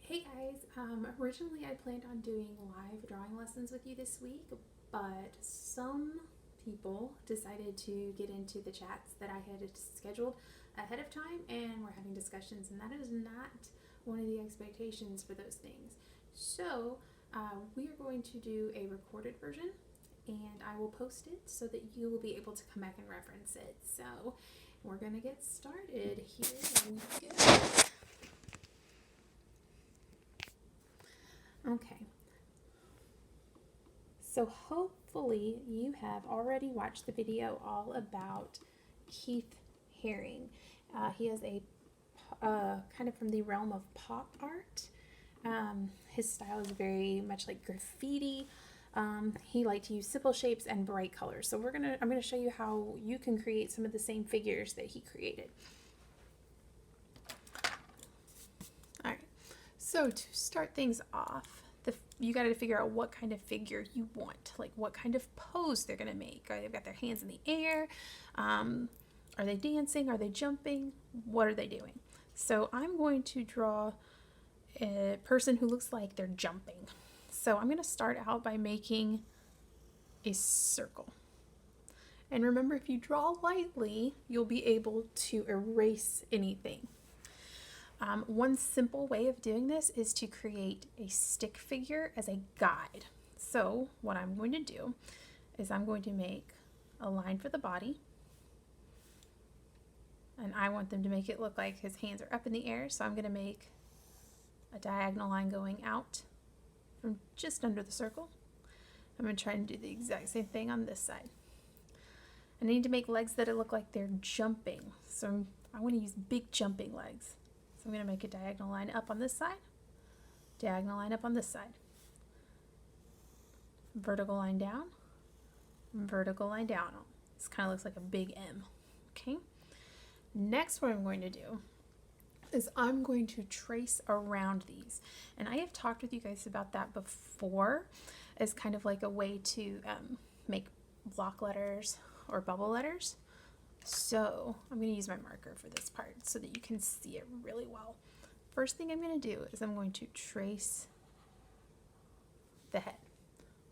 Hey guys, originally I planned on doing live drawing lessons with you this week, but some people decided to get into the chats that I had scheduled ahead of time and we're having discussions, and that is not one of the expectations for those things. So, we are going to do a recorded version and I will post it so that you will be able to come back and reference it. So, we're going to get started. Here we go. Okay, so hopefully you have already watched the video all about Keith Haring. He is a kind of from the realm of pop art. His style is very much like graffiti. He liked to use simple shapes and bright colors. So I'm gonna show you how you can create some of the same figures that he created. All right. So to start things off, you got to figure out what kind of figure you want, like what kind of pose they're going to make. They've got their hands in the air. Are they dancing? Are they jumping? What are they doing? So I'm going to draw a person who looks like they're jumping. So I'm going to start out by making a circle. And remember, if you draw lightly, you'll be able to erase anything. One simple way of doing this is to create a stick figure as a guide. So what I'm going to do is I'm going to make a line for the body, and I want them to make it look like his hands are up in the air, so I'm going to make a diagonal line going out from just under the circle. I'm going to try and do the exact same thing on this side. I need to make legs that look like they're jumping, so I want to use big jumping legs. I'm going to make a diagonal line up on this side, diagonal line up on this side, vertical line down, vertical line down. This kind of looks like a big M. Okay. Next, what I'm going to do is I'm going to trace around these. And I have talked with you guys about that before as kind of like a way to make block letters or bubble letters. So I'm going to use my marker for this part so that you can see it really well. First thing I'm going to do is I'm going to trace the head.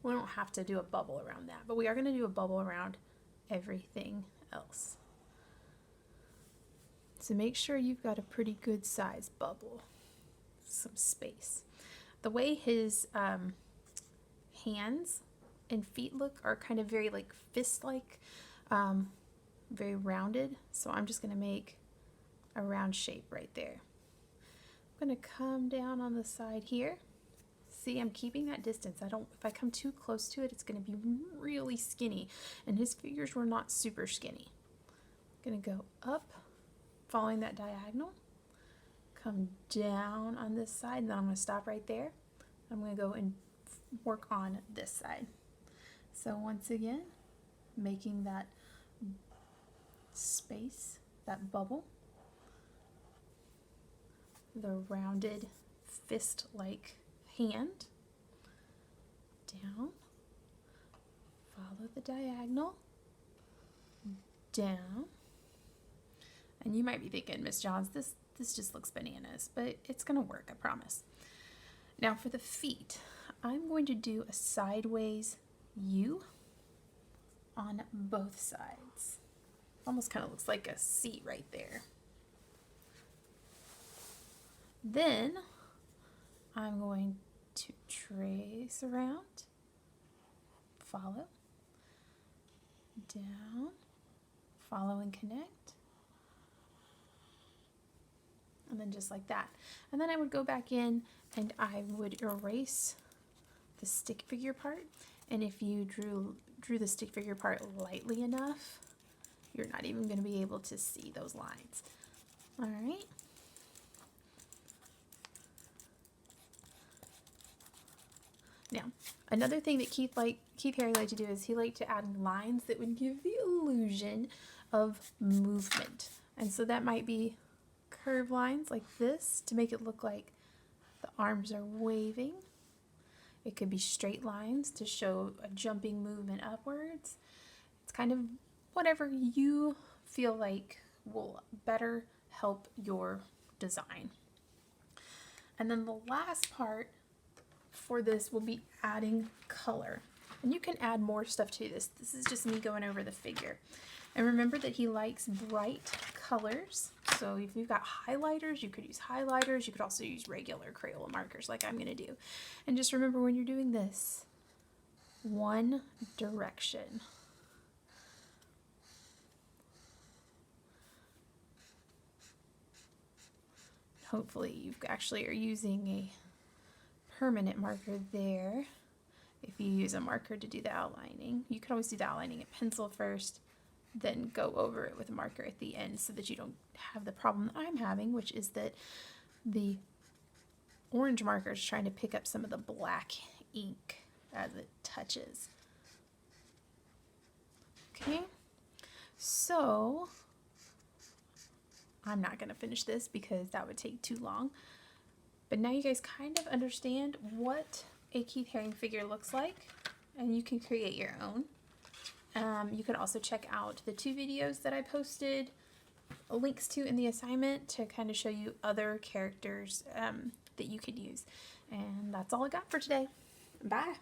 We don't have to do a bubble around that, but we are going to do a bubble around everything else. So make sure you've got a pretty good size bubble, some space. The way his hands and feet look are kind of very like fist-like, very rounded, so I'm just going to make a round shape right there. I'm going to come down on the side here. See, I'm keeping that distance. If I come too close to it, it's going to be really skinny, and his figures were not super skinny. I'm going to go up, following that diagonal, come down on this side, and then I'm going to stop right there. I'm going to go and work on this side. So once again, making that space, that bubble, the rounded fist-like hand, down, follow the diagonal, down, and you might be thinking, Miss Johns, this just looks bananas, but it's going to work, I promise. Now for the feet, I'm going to do a sideways U on both sides. Almost kind of looks like a C right there. Then I'm going to trace around, follow, down, follow and connect, and then just like that. And then I would go back in and I would erase the stick figure part. And if you drew the stick figure part lightly enough, you're not even going to be able to see those lines. All right. Now, another thing that Keith Haring liked to do is he liked to add lines that would give the illusion of movement. And so that might be curved lines like this to make it look like the arms are waving. It could be straight lines to show a jumping movement upwards. It's kind of whatever you feel like will better help your design. And then the last part for this will be adding color. And you can add more stuff to this. This is just me going over the figure. And remember that he likes bright colors. So if you've got highlighters, you could use highlighters. You could also use regular Crayola markers like I'm going to do. And just remember when you're doing this, one direction. Hopefully you actually are using a permanent marker there. If you use a marker to do the outlining, you could always do the outlining in pencil first, then go over it with a marker at the end so that you don't have the problem that I'm having, which is that the orange marker is trying to pick up some of the black ink as it touches. Okay, so I'm not going to finish this because that would take too long. But now you guys kind of understand what a Keith Haring figure looks like, and you can create your own. You can also check out the 2 videos that I posted links to in the assignment to kind of show you other characters that you could use. And that's all I got for today. Bye.